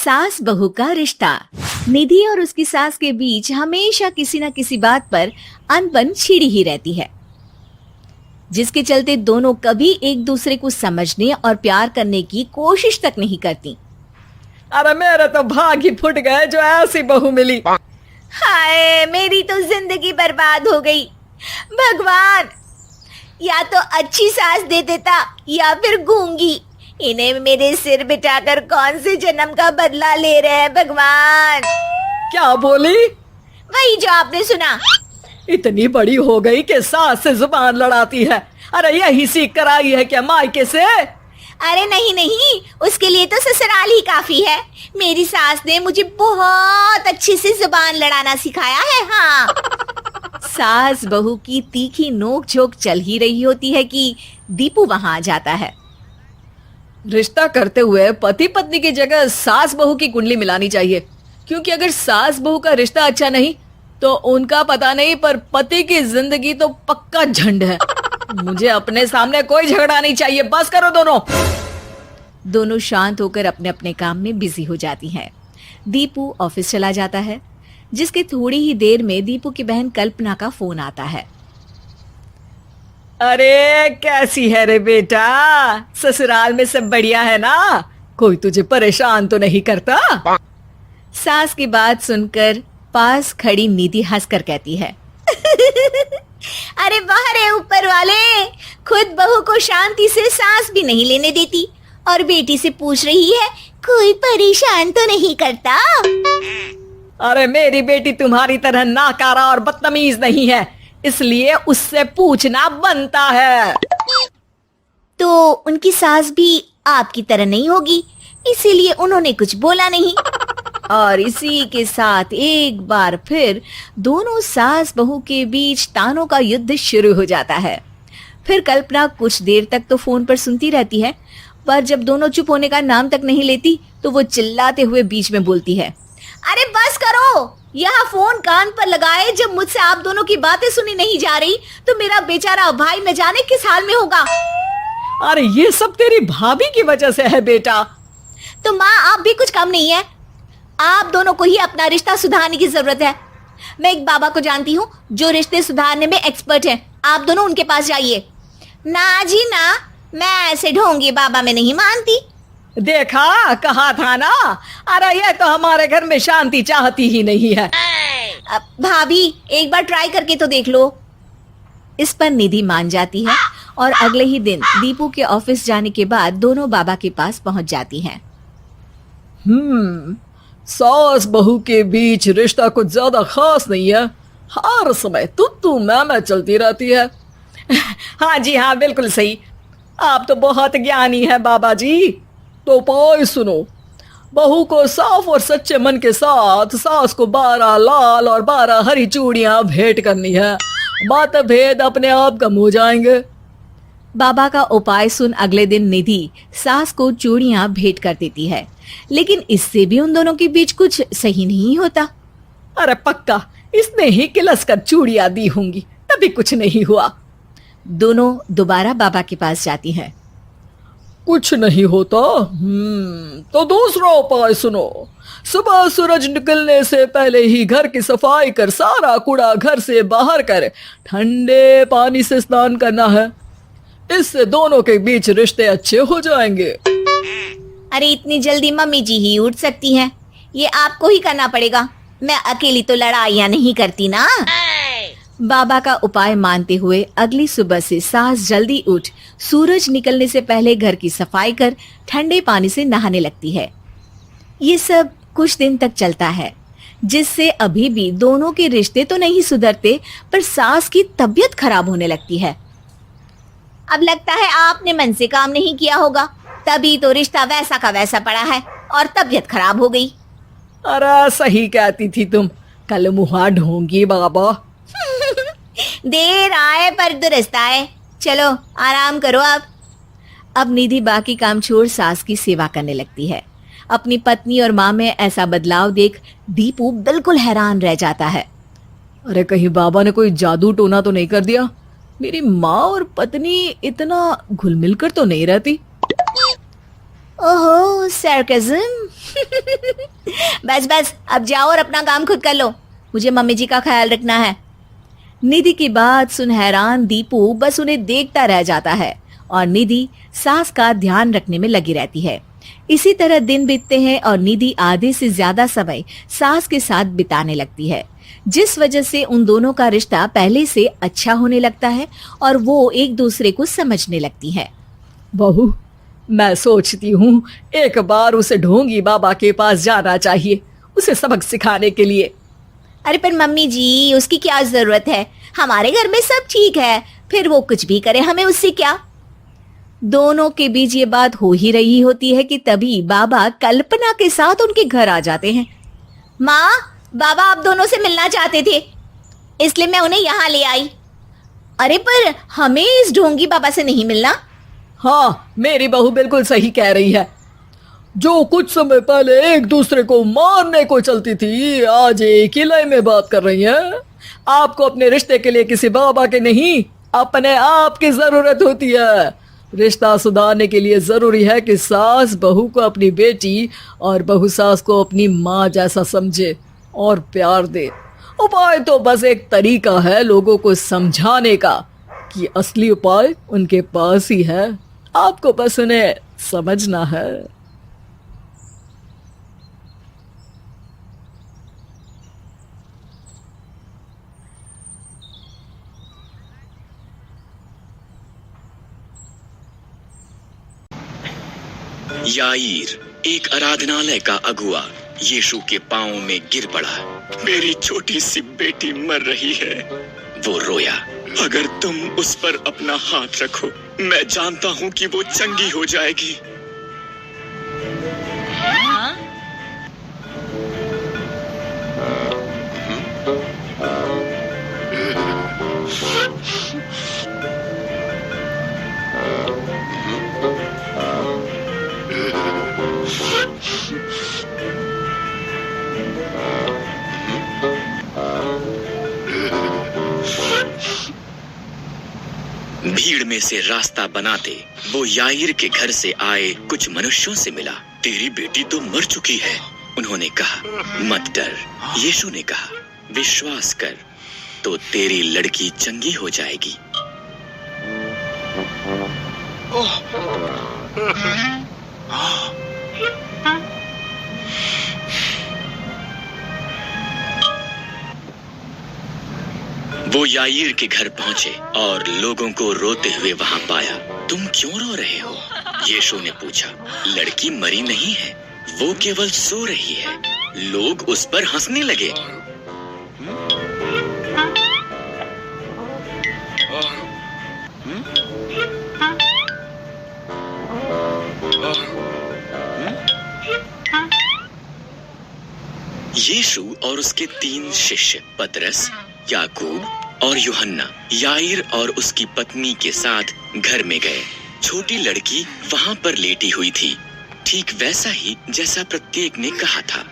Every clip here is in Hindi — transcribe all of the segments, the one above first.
सास बहू का रिश्ता। निधि और उसकी सास के बीच हमेशा किसी न किसी बात पर अनबन छिड़ी ही रहती है, जिसके चलते दोनों कभी एक दूसरे को समझने और प्यार करने की कोशिश तक नहीं करती। अरे मेरे तो भाग ही फुट गए जो ऐसी बहू मिली। हाय, मेरी तो जिंदगी बर्बाद हो गई। भगवान, या तो अच्छी सास दे देता या फिर गूंगी। इन्हें मेरे सिर बिठाकर कौन से जन्म का बदला ले रहे हैं भगवान। क्या बोली? वही जो आपने सुना। इतनी बड़ी हो गई कि सास से जुबान लड़ाती है। अरे यही सीख कर आई है क्या मायके से? अरे नहीं नहीं, उसके लिए तो ससुराल ही काफी है। मेरी सास ने मुझे बहुत अच्छे से जुबान लड़ाना सिखाया है। हाँ। सास बहू की तीखी नोक झोंक चल ही रही होती है कि दीपू वहां आ जाता है। रिश्ता करते हुए पति पत्नी की जगह सास बहू की कुंडली मिलानी चाहिए, क्योंकि अगर सास बहू का रिश्ता अच्छा नहीं तो उनका पता नहीं, पर पति की जिंदगी तो पक्का झंड है। मुझे अपने सामने कोई झगड़ा नहीं चाहिए। बस करो दोनों। दोनों शांत होकर अपने अपने काम में बिजी हो जाती हैं। दीपू ऑफिस चला जाता है, जिसके थोड़ी ही देर में दीपू की बहन कल्पना का फोन आता है। अरे कैसी है रे बेटा? ससुराल में सब बढ़िया है ना? कोई तुझे परेशान तो नहीं करता? सास की बात सुनकर पास खड़ी निधि हंसकर कहती है, अरे वाह रे ऊपर वाले, खुद बहू को शांति से सांस भी नहीं लेने देती और बेटी से पूछ रही है कोई परेशान तो नहीं करता। अरे मेरी बेटी तुम्हारी तरह नाकारा और बदतमीज नहीं है, इसलिए उससे पूछना बनता है। तो उनकी सास भी आपकी तरह नहीं होगी, इसीलिए उन्होंने कुछ बोला नहीं। और इसी के साथ एक बार फिर दोनों सास बहू के बीच तानों का युद्ध शुरू हो जाता है। फिर कल्पना कुछ देर तक तो फोन पर सुनती रहती है, पर जब दोनों चुप होने का नाम तक नहीं लेती तो वो चिल्लाते हुए बीच में बोलती है, अरे बस करो, यहाँ फोन कान पर लगाए जब मुझसे आप दोनों की बातें सुनी नहीं जा रही तो मेरा बेचारा भाई न जाने किस हाल में होगा। अरे ये सब तेरी भाभी की वजह से है बेटा। तो माँ, आप भी कुछ कम नहीं है। आप दोनों को ही अपना रिश्ता सुधारने की जरूरत है। मैं एक बाबा को जानती हूँ जो रिश्ते सुधारने में एक्सपर्ट है, आप दोनों उनके पास जाइए। ना जी ना, मैं ऐसे ढोंगी बाबा में नहीं मानती। देखा, कहा था ना। अरे ये तो हमारे घर में शांति चाहती ही नहीं है। भाभी, एक बार ट्राई करके तो देख लो। इस पर निधि मान जाती है और अगले ही दिन दीपू के ऑफिस जाने के बाद दोनों बाबा के पास पहुंच जाती हैं। सास बहू के बीच रिश्ता कुछ ज्यादा खास नहीं है। हर समय तू मैं चलती रहती है। हाँ जी हाँ, बिल्कुल सही। आप तो बहुत ज्ञानी है बाबा जी। तो पाई सुनो, बहू को साफ और सच्चे मन के साथ सास को 12 लाल और 12 हरी चूड़ियां भेंट करनी है। बात भेद अपने आप कम हो जाएंगे। बाबा का उपाय सुन अगले दिन निधि सास को चूड़ियां भेंट कर देती है, लेकिन इससे भी उन दोनों के बीच कुछ सही नहीं होता। अरे पक्का इसने ही किलस कर चूड़ियां दी होंगी, तभी कुछ नहीं हुआ। दोनों दोबारा बाबा के पास जाती हैं। कुछ नहीं होता। तो दूसरा उपाय सुनो। सुबह सूरज निकलने से पहले ही घर की सफाई कर सारा कूड़ा घर से बाहर कर ठंडे पानी से स्नान करना है। इससे दोनों के बीच रिश्ते अच्छे हो जाएंगे। अरे इतनी जल्दी मम्मी जी ही उठ सकती हैं, ये आपको ही करना पड़ेगा। मैं अकेली तो लड़ाइयाँ नहीं करती ना। बाबा का उपाय मानते हुए अगली सुबह से सास जल्दी उठ सूरज निकलने से पहले घर की सफाई कर ठंडे पानी से नहाने लगती है। ये सब कुछ दिन तक चलता है, जिससे अभी भी दोनों के रिश्ते तो नहीं सुधरते, पर सास की तबीयत खराब होने लगती है। अब लगता है आपने मन से काम नहीं किया होगा, तभी तो रिश्ता वैसा का वैसा पड़ा है और तबीयत खराब हो गई। अरे सही कहती थी तुम, कल मुहा ढोंगी बाबा। देर आए पर दुरुस्त आए। चलो आराम करो अब निधि बाकी काम छोड़ सास की सेवा करने लगती है। अपनी पत्नी और माँ में ऐसा बदलाव देख दीपू बिल्कुल हैरान रह जाता है। अरे कहीं बाबा ने कोई जादू टोना तो नहीं कर दिया? मेरी माँ और पत्नी इतना घुल मिल कर तो नहीं रहती। ओहो, सरकाज़म। बस बस, अब जाओ और अपना काम खुद कर लो, मुझे मम्मी जी का ख्याल रखना है। निधि की बात सुन हैरान दीपू बस उन्हें देखता रह जाता है और निधि सास का ध्यान रखने में लगी रहती है। इसी तरह दिन बीतते हैं और निधि आधे से ज्यादा समय सास के साथ बिताने लगती है, जिस वजह से उन दोनों का रिश्ता पहले से अच्छा होने लगता है और वो एक दूसरे को समझने लगती है। बहू, मैं सोचती हूँ एक बार उसे ढोंगी बाबा के पास जाना चाहिए, उसे सबक सिखाने के लिए। अरे पर मम्मी जी, उसकी क्या जरूरत है, हमारे घर में सब ठीक है, फिर वो कुछ भी करे, हमें उससे क्या। दोनों के बीच ये बात हो ही रही होती है कि तभी बाबा कल्पना के साथ उनके घर आ जाते हैं। माँ, बाबा आप दोनों से मिलना चाहते थे, इसलिए मैं उन्हें यहाँ ले आई। अरे पर हमें इस ढोंगी बाबा से नहीं मिलना। हाँ, मेरी बहू बिल्कुल सही कह रही है। जो कुछ समय पहले एक दूसरे को मारने को चलती थी, आज एक ही लय में बात कर रही है। आपको अपने रिश्ते के लिए किसी बाबा के नहीं, अपने आप की जरूरत होती है। रिश्ता सुधारने के लिए जरूरी है कि सास बहू को अपनी बेटी और बहू सास को अपनी माँ जैसा समझे और प्यार दे। उपाय तो बस एक तरीका है लोगों को समझाने का कि असली उपाय उनके पास ही है, आपको बस उन्हें समझना है। याईर, एक आराधनालय का अगुआ, यीशु के पांव में गिर पड़ा। मेरी छोटी सी बेटी मर रही है, वो रोया। अगर तुम उस पर अपना हाथ रखो, मैं जानता हूँ कि वो चंगी हो जाएगी। भीड़ में से रास्ता बनाते वो याईर के घर से आए कुछ मनुष्यों से मिला। तेरी बेटी तो मर चुकी है, उन्होंने कहा। मत डर, यीशु ने कहा, विश्वास कर तो तेरी लड़की चंगी हो जाएगी। वो याईर के घर पहुंचे और लोगों को रोते हुए वहां पाया। तुम क्यों रो रहे हो? यीशु ने पूछा। लड़की मरी नहीं है, वो केवल सो रही है। लोग उस पर हंसने लगे। यीशु और उसके 3 शिष्य पतरस, याकूब और यूहन्ना याईर और उसकी पत्नी के साथ घर में गए। छोटी लड़की वहां पर लेटी हुई थी, ठीक वैसा ही जैसा प्रत्येक ने कहा था।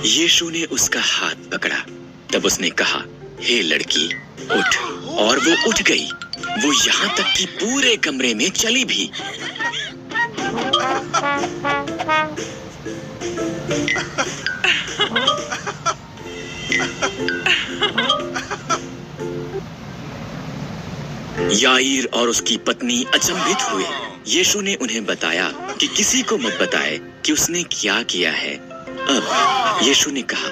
यीशु ने उसका हाथ पकड़ा। तब उसने कहा, हे लड़की, उठ। और वो उठ गई। वो यहाँ तक कि पूरे कमरे में चली भी। याईर और उसकी पत्नी अचंभित हुए। यीशु ने उन्हें बताया कि किसी को मत बताए कि उसने क्या किया है। अब यीशु ने कहा,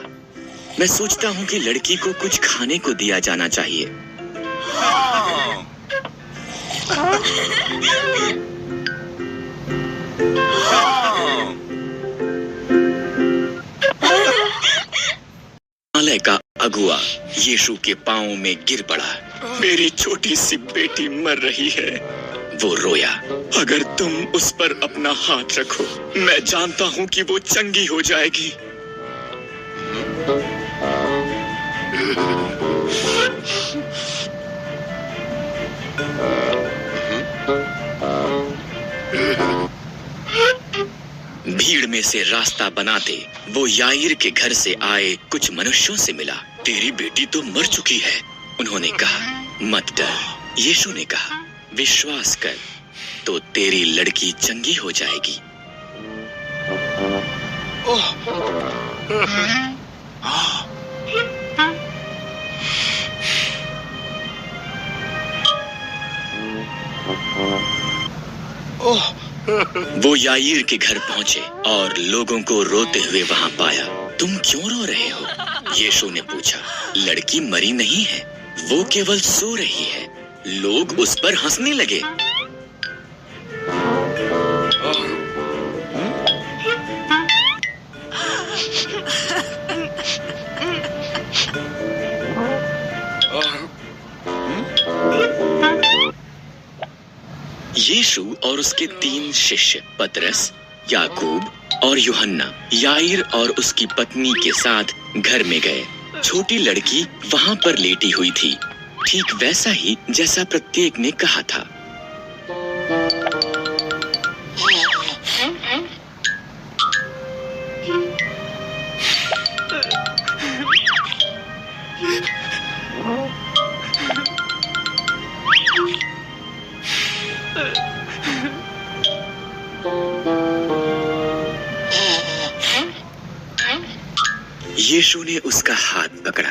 मैं सोचता हूँ कि लड़की को कुछ खाने को दिया जाना चाहिए। आलय का अगुआ यीशु के पांव में गिर पड़ा। मेरी छोटी सी बेटी मर रही है, वो रोया। अगर तुम उस पर अपना हाथ रखो, मैं जानता हूँ कि वो चंगी हो जाएगी। भीड़ में से रास्ता बनाते वो याईर के घर से आए कुछ मनुष्यों से मिला। तेरी बेटी तो मर चुकी है, उन्होंने कहा। मत डर, यीशु ने कहा, विश्वास कर तो तेरी लड़की चंगी हो जाएगी। वो याईर के घर पहुंचे और लोगों को रोते हुए वहां पाया। तुम क्यों रो रहे हो? यीशु ने पूछा। लड़की मरी नहीं है, वो केवल सो रही है। लोग उस पर हंसने लगे। यीशु और उसके 3 शिष्य पतरस, याकूब और यूहन्ना याईर और उसकी पत्नी के साथ घर में गए। छोटी लड़की वहां पर लेटी हुई थी, ठीक वैसा ही जैसा प्रत्येक ने कहा था। यीशु ने उसका हाथ पकड़ा।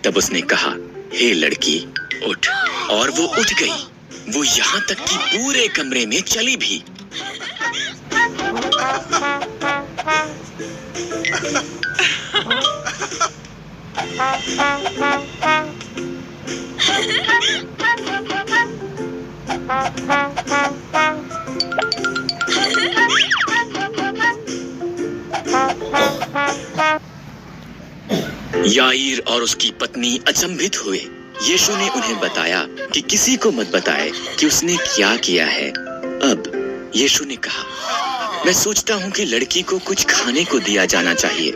तब उसने कहा, हे लड़की, उठ। और वो उठ गई। वो यहाँ तक कि पूरे कमरे में चली भी। याईर और उसकी पत्नी अचंभित हुए। यीशु ने उन्हें बताया कि किसी को मत बताए कि उसने क्या किया है। अब यीशु ने कहा, मैं सोचता हूँ कि लड़की को कुछ खाने को दिया जाना चाहिए।